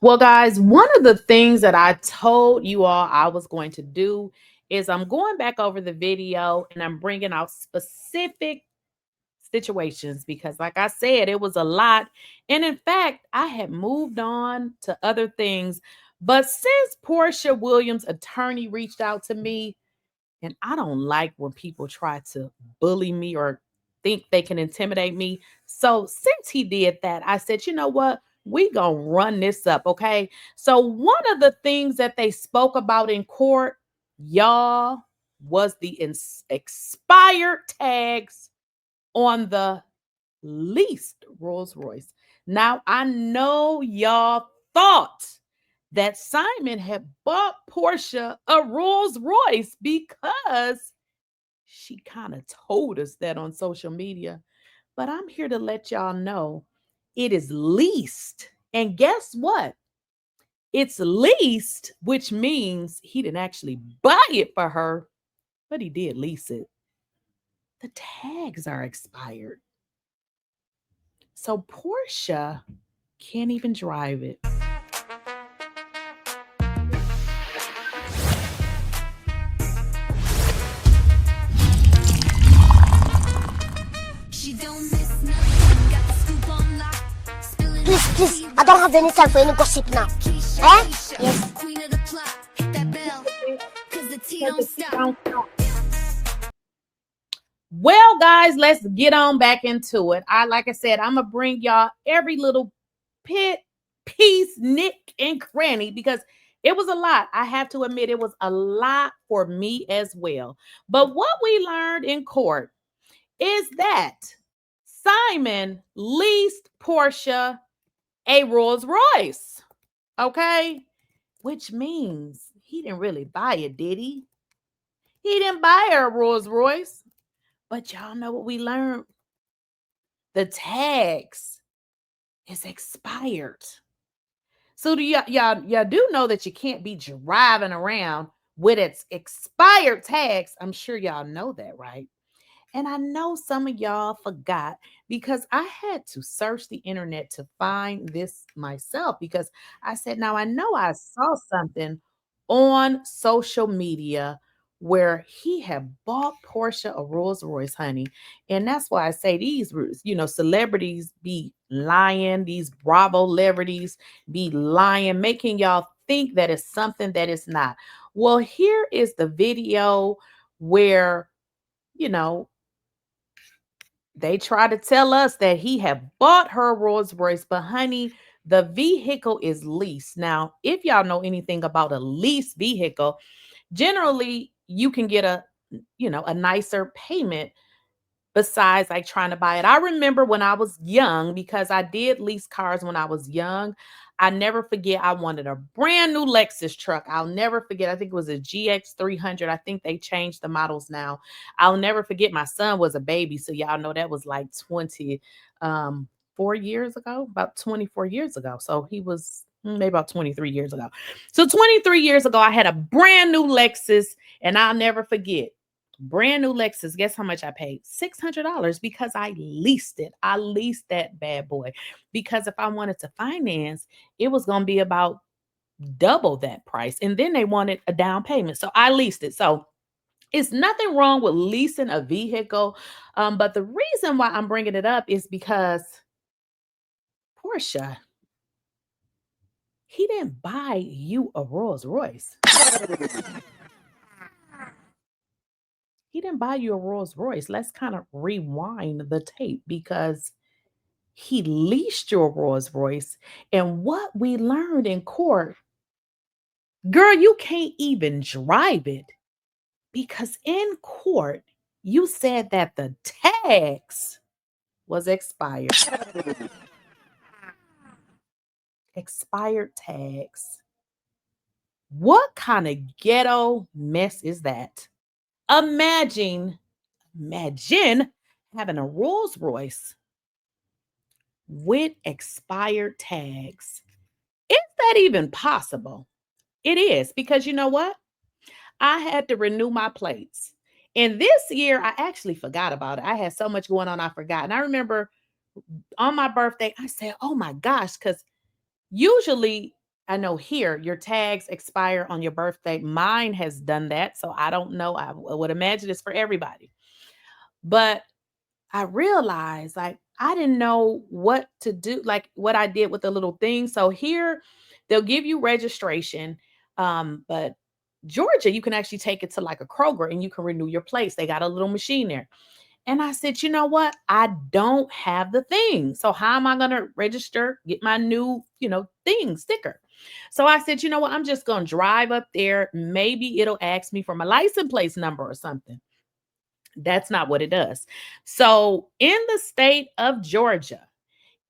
Well, guys, one of the things that I told you all I was going to do is I'm going back over the video and I'm bringing out specific situations because, like I said, it was a lot. And in fact, I had moved on to other things. But since Porsha Williams' attorney reached out to me, and I don't like when people try to bully me or think they can intimidate me. So since he did that, I said, you know what? We gonna run this up, okay? So one of the things that they spoke about in court, y'all, was the expired tags on the leased Rolls-Royce. Now I know y'all thought that Simon had bought Porsha a Rolls-Royce because she kind of told us that on social media. But I'm here to let y'all know it is leased. And guess what? It's leased, which means he didn't actually buy it for her, but he did lease it. The tags are expired. So Porsha can't even drive it. Please, I don't have any time for any gossip now. Eh? Yes. Well, guys, let's get on back into it. Like I said, I'm gonna bring y'all every little piece, nick, and cranny because it was a lot. I have to admit, it was a lot for me as well. But what we learned in court is that Simon leased Porsha a Rolls Royce. Okay, which means he didn't really buy it, did he? He didn't buy her a Rolls Royce. But y'all know what we learned? The tags is expired. So do y'all do know that you can't be driving around with its expired tags. I'm sure y'all know that, right? And I know some of y'all forgot because I had to search the internet to find this myself because I said, now I know I saw something on social media where he had bought Porsha a Rolls Royce, honey. And that's why I say these, celebrities be lying, these Bravo celebrities be lying, making y'all think that it's something that it's not. Well, here is the video where, you know, they try to tell us that he had bought her Rolls Royce, but honey, the vehicle is leased. Now, if y'all know anything about a leased vehicle, generally you can get a nicer payment besides like trying to buy it. I remember when I was young, because I did lease cars when I was young. I never forget, I wanted a brand new Lexus truck. I'll never forget. I think it was a GX 300. I think they changed the models now. I'll never forget, my son was a baby. So y'all know that was like 4 years ago, about 24 years ago. So he was maybe about 23 years ago. So 23 years ago, I had a brand new Lexus, and I'll never forget. Brand new Lexus. Guess how much I paid? $600 because I leased it. I leased that bad boy because if I wanted to finance, it was going to be about double that price. And then they wanted a down payment. So I leased it. So it's nothing wrong with leasing a vehicle. But the reason why I'm bringing it up is because Porsha, he didn't buy you a Rolls Royce. He didn't buy you a Rolls Royce. Let's kind of rewind the tape because he leased your Rolls Royce. And what we learned in court, girl, you can't even drive it because in court, you said that the tags was expired. Expired tags. What kind of ghetto mess is that? Imagine having a Rolls Royce with expired tags. Is that even possible? It is, because you know what? I had to renew my plates. And this year, I actually forgot about it. I had so much going on, I forgot. And I remember on my birthday, I said, oh my gosh, because usually I know here your tags expire on your birthday. Mine has done that. So I don't know. I would imagine it's for everybody. But I realized like I didn't know what to do, like what I did with the little thing. So here they'll give you registration. But Georgia, you can actually take it to like a Kroger and you can renew your place. They got a little machine there. And I said, you know what? I don't have the thing. So how am I going to register, get my new, thing, sticker? So I said, you know what? I'm just going to drive up there. Maybe it'll ask me for my license plate number or something. That's not what it does. So in the state of Georgia,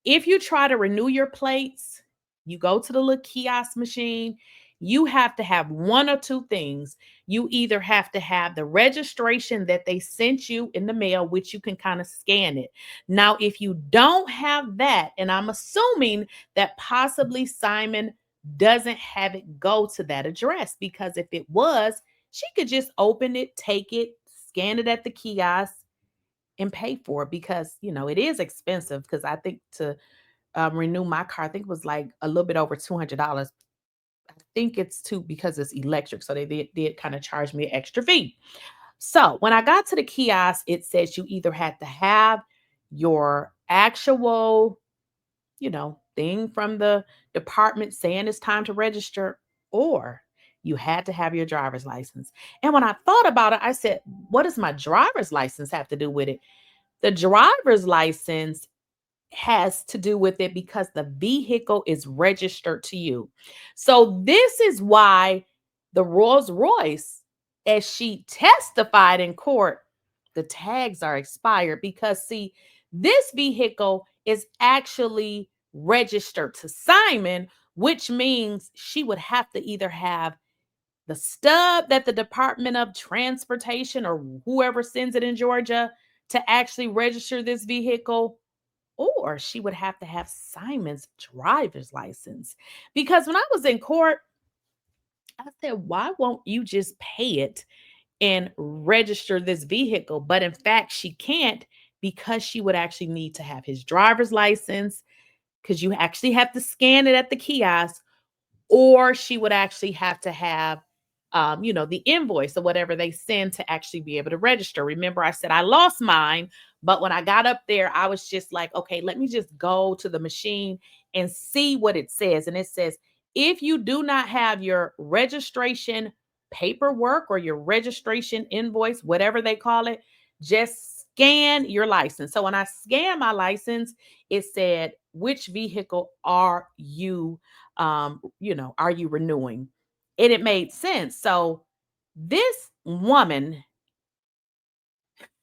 if you try to renew your plates, you go to the little kiosk machine, you have to have one or two things. You either have to have the registration that they sent you in the mail, which you can kind of scan it. Now, if you don't have that, and I'm assuming that possibly Simon doesn't have it go to that address, because if it was, she could just open it, take it, scan it at the kiosk, and pay for it, because it is expensive. Because I think to renew my car, I think it was like a little bit over $200. I think it's too, because it's electric, so they did kind of charge me an extra fee. So when I got to the kiosk, it says you either had to have your actual thing from the department saying it's time to register, or you had to have your driver's license. And when I thought about it, I said, what does my driver's license have to do with it? The driver's license has to do with it because the vehicle is registered to you. So this is why the Rolls-Royce, as she testified in court, the tags are expired, because see, this vehicle is actually registered to Simon, which means she would have to either have the stub that the Department of Transportation or whoever sends it in Georgia to actually register this vehicle, or she would have to have Simon's driver's license. Because when I was in court, I said, why won't you just pay it and register this vehicle? But in fact, she can't, because she would actually need to have his driver's license, because you actually have to scan it at the kiosk, or she would actually have to have the invoice or whatever they send to actually be able to register. Remember, I said I lost mine, but when I got up there, I was just like, okay, let me just go to the machine and see what it says. And it says, if you do not have your registration paperwork or your registration invoice, whatever they call it, just scan your license. So when I scanned my license, it said, which vehicle are you are you renewing? And it made sense. So this woman,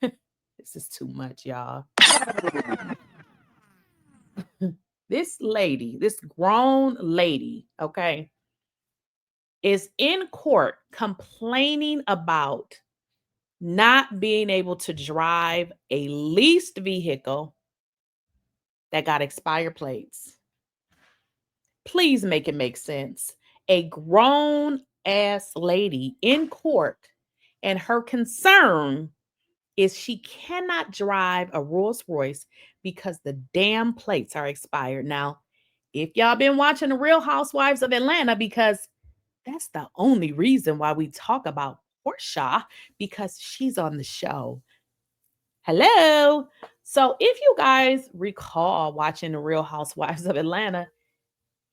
this is too much, y'all. This lady, this grown lady, okay, is in court complaining about not being able to drive a leased vehicle that got expired plates. Please make it make sense. A grown ass lady in court, and her concern is she cannot drive a Rolls-Royce because the damn plates are expired. Now, if y'all been watching The Real Housewives of Atlanta, because that's the only reason why we talk about Porsha, because she's on the show. Hello. So if you guys recall watching The Real Housewives of Atlanta,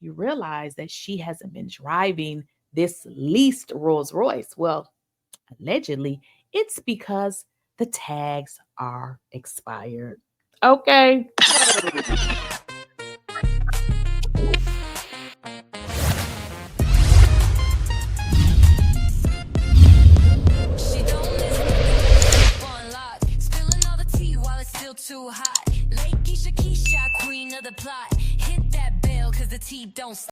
you realize that she hasn't been driving this leased Rolls-Royce. Well, allegedly, it's because the tags are expired. Okay. Too hot. Lakeysha Keysha, queen of the plot. Hit that bell, cause the tea don't stop.